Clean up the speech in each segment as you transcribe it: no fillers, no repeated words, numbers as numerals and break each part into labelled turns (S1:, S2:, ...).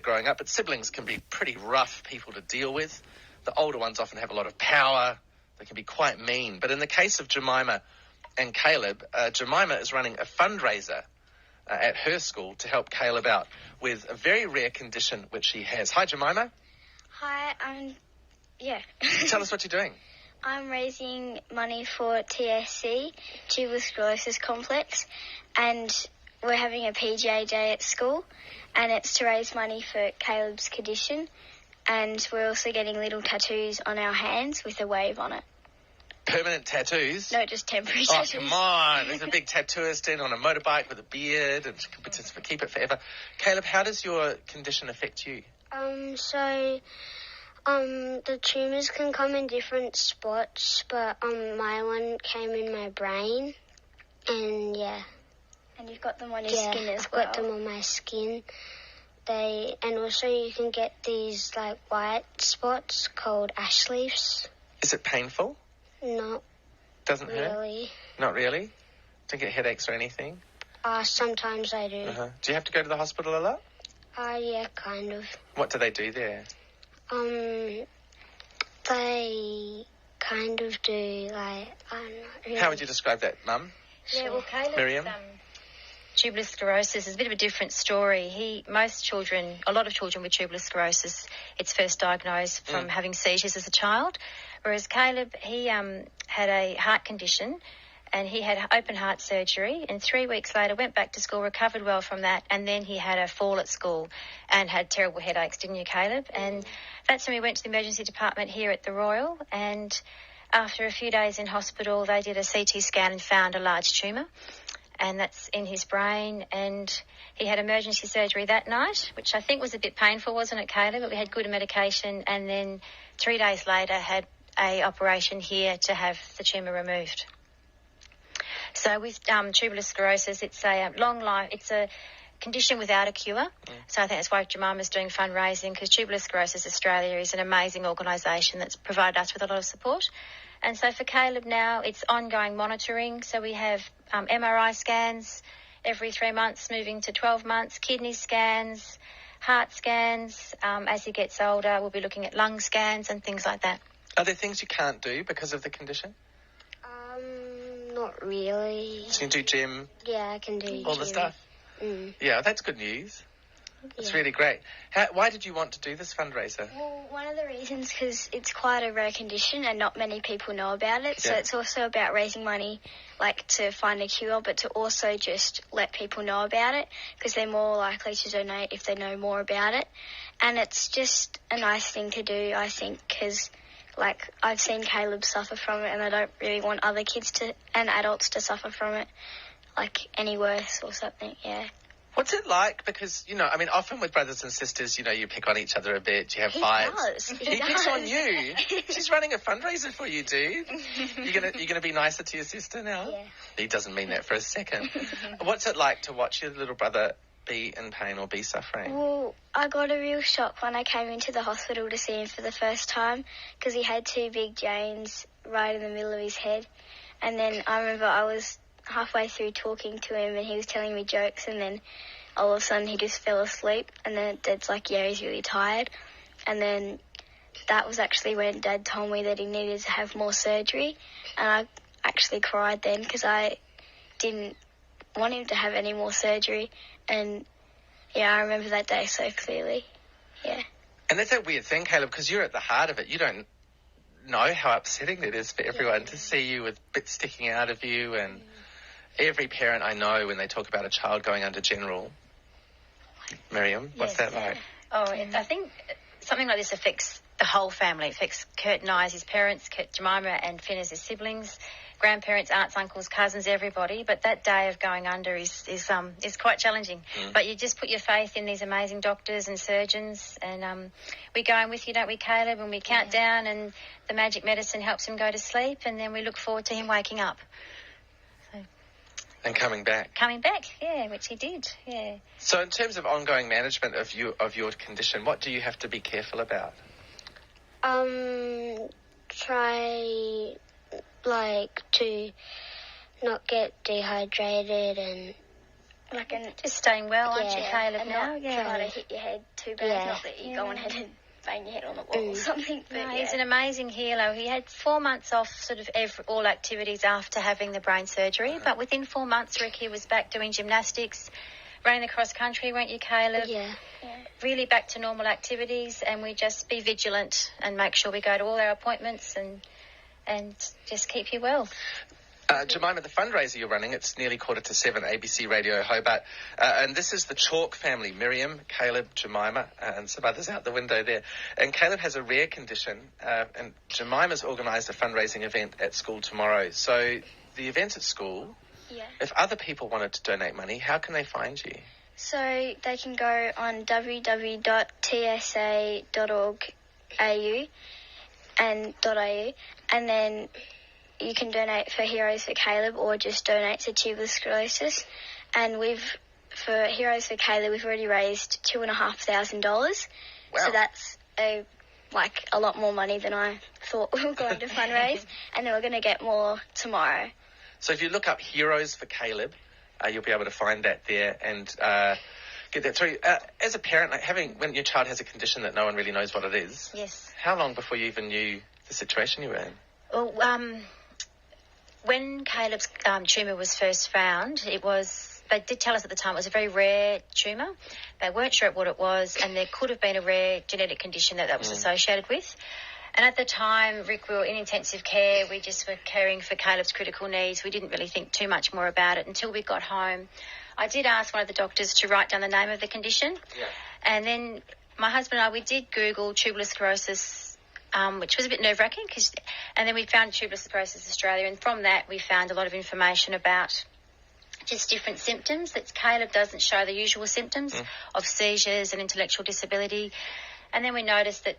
S1: growing up, but siblings can be pretty rough people to deal with. The older ones often have a lot of power. They can be quite mean. But in the case of Jemima and Caleb, Jemima is running a fundraiser at her school to help Caleb out with a very rare condition which he has. Hi, Jemima.
S2: Hi, yeah.
S1: Tell us what you're doing.
S2: I'm raising money for TSC, Tuberous Sclerosis Complex, and we're having a PGA day at school, and it's to raise money for Caleb's condition, and we're also getting little tattoos on our hands with a wave on it.
S1: Permanent tattoos?
S2: No, just temporary tattoos.
S1: Oh, come on. There's a big tattooist in on a motorbike with a beard and keep it forever. Caleb, how does your condition affect you?
S3: The tumours can come in different spots, but my one came in my brain, and yeah.
S2: And you've got them on your skin as well.
S3: I've got them on my skin. And also you can get these like white spots called ash leaves.
S1: Is it painful?
S3: No.
S1: Doesn't
S3: really.
S1: Hurt? Not really? Don't get headaches or anything?
S3: Sometimes I do.
S1: Do you have to go to the hospital a lot?
S3: Yeah, kind of.
S1: What do they do there?
S3: They kind of do, like, I don't know. Really.
S1: How would you describe that, Mum?
S4: Yeah, well, Caleb's
S1: Miriam?
S4: tuberous sclerosis is a bit of a different story. A lot of children with tuberous sclerosis, it's first diagnosed from having seizures as a child, whereas Caleb, he had a heart condition, and he had open heart surgery, and 3 weeks later went back to school, recovered well from that, and then he had a fall at school and had terrible headaches, didn't you, Caleb? And that's when we went to the emergency department here at the Royal, and after a few days in hospital, they did a CT scan and found a large tumour, and that's in his brain, and he had emergency surgery that night, which I think was a bit painful, wasn't it, Caleb? But we had good medication, and then 3 days later had a operation here to have the tumour removed. So with tuberous sclerosis, it's a long life. It's a condition without a cure. So I think that's why Jemima's doing fundraising, because Tuberous Sclerosis Australia is an amazing organisation that's provided us with a lot of support. And so for Caleb now, it's ongoing monitoring. So we have MRI scans every 3 months, moving to 12 months, kidney scans, heart scans. As he gets older, we'll be looking at lung scans and things like that.
S1: Are there things you can't do because of the condition?
S3: Not really.
S1: So you can do gym?
S3: Yeah, I can do
S1: all the stuff? Yeah, that's good news. It's really great. Why did you want to do this fundraiser?
S2: Well, one of the reasons, because it's quite a rare condition and not many people know about it. So it's also about raising money, like to find a cure, but to also just let people know about it, because they're more likely to donate if they know more about it. And it's just a nice thing to do, I think, because like I've seen Caleb suffer from it, and I don't really want other kids and adults to suffer from it, like any worse or something. Yeah.
S1: What's it like? Because, often with brothers and sisters, you pick on each other a bit, you have fights. He picks on you. She's running a fundraiser for you, dude. You're gonna be nicer to your sister now?
S2: Yeah.
S1: He doesn't mean that for a second. What's it like to watch your little brother be in pain or be suffering?
S2: Well, I got a real shock when I came into the hospital to see him for the first time, because he had 2 big Janes right in the middle of his head. And then I remember I was halfway through talking to him and he was telling me jokes, and then all of a sudden he just fell asleep, and then Dad's like, yeah, he's really tired. And then that was actually when Dad told me that he needed to have more surgery, and I actually cried then, because I didn't want him to have any more surgery. And yeah, I remember that day so clearly. Yeah.
S1: And that's a weird thing, Caleb, because you're at the heart of it. You don't know how upsetting it is for everyone to see you with bits sticking out of you. And every parent I know, when they talk about a child going under general. Miriam, what's that like?
S4: I think something like this affects the whole family. It affects Kurt and I as his parents, Jemima and Finn as his siblings, grandparents, aunts, uncles, cousins, everybody. But that day of going under is quite challenging. But you just put your faith in these amazing doctors and surgeons, and we go in with you, don't we, Caleb? And we count down, and the magic medicine helps him go to sleep, and then we look forward to him waking up.
S1: And coming back.
S4: Yeah, which he did, yeah.
S1: So in terms of ongoing management of your condition, what do you have to be careful about?
S3: Try, to not get dehydrated and...
S4: Just staying well, aren't you, Caleb,
S2: and
S4: now?
S2: Not try to hit your head too bad.
S3: Yeah.
S2: Not that you go on ahead and bang your head on the wall or something. But
S4: No, he's an amazing healer. He had 4 months off sort of all activities after having the brain surgery, but within 4 months, Rick, he was back doing gymnastics, running the cross country, weren't you, Caleb?
S3: Yeah.
S4: Really back to normal activities, and we just be vigilant and make sure we go to all our appointments and just keep you well.
S1: Jemima, the fundraiser you're running, it's nearly 7:15, ABC Radio Hobart. And this is the Chalk family, Miriam, Caleb, Jemima, and some others out the window there. And Caleb has a rare condition, and Jemima's organised a fundraising event at school tomorrow. So the event's at school.
S2: Yeah.
S1: If other people wanted to donate money, how can they find you?
S2: So they can go on www.tsa.org.au and then you can donate for Heroes for Caleb or just donate to tuberous sclerosis. And for Heroes for Caleb, we've already raised $2,500.
S1: Wow.
S2: So that's a lot more money than I thought we were going to fundraise. And then we're going to get more tomorrow.
S1: So if you look up Heroes for Caleb, you'll be able to find that there and get that through. As a parent, when your child has a condition that no one really knows what it is,
S4: Yes.
S1: how long before you even knew the situation you were in?
S4: Well, when Caleb's tumour was first found, they did tell us at the time it was a very rare tumour. They weren't sure what it was, and there could have been a rare genetic condition that was associated with. And at the time, Rick, we were in intensive care. We just were caring for Caleb's critical needs. We didn't really think too much more about it until we got home. I did ask one of the doctors to write down the name of the condition.
S1: Yeah.
S4: And then my husband and I, we did Google tuberous sclerosis, which was a bit nerve-wracking. And then we found Tuberous Sclerosis Australia, and from that we found a lot of information about just different symptoms. That Caleb doesn't show the usual symptoms of seizures and intellectual disability. And then we noticed that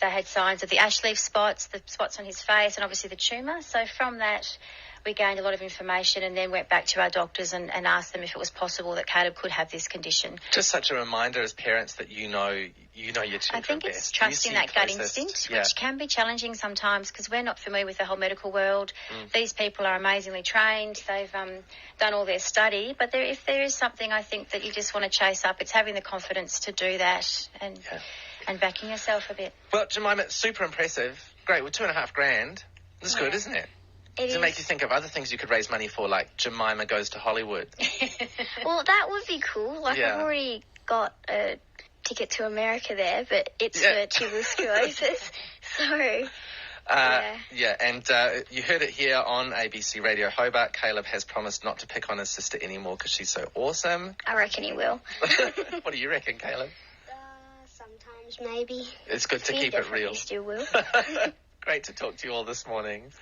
S4: they had signs of the ash leaf spots, the spots on his face, and obviously the tumour. So from that, we gained a lot of information and then went back to our doctors and asked them if it was possible that Caleb could have this condition.
S1: Just such a reminder as parents that you know your children
S4: I think
S1: best.
S4: it's trusting that gut
S1: processed.
S4: instinct,
S1: Yeah.
S4: which can be challenging sometimes because we're not familiar with the whole medical world. These people are amazingly trained. They've done all their study. But if there is something I think that you just want to chase up, it's having the confidence to do that and backing yourself a bit.
S1: Well, Jemima, it's super impressive. Great. Well, $2,500. That's good, isn't it? Does it make you think of other things you could raise money for, like Jemima Goes to Hollywood?
S2: Well, that would be cool. I've already got a ticket to America there, but it's for tuberous sclerosis. So,
S1: and you heard it here on ABC Radio Hobart. Caleb has promised not to pick on his sister anymore because she's so awesome.
S2: I reckon he will.
S1: What do you reckon, Caleb?
S3: Sometimes maybe.
S1: It's good to
S2: He
S1: keep it
S2: definitely
S1: real.
S2: still will.
S1: Great to talk to you all this morning.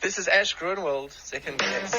S1: This is Ash Grunwald, Second Guess.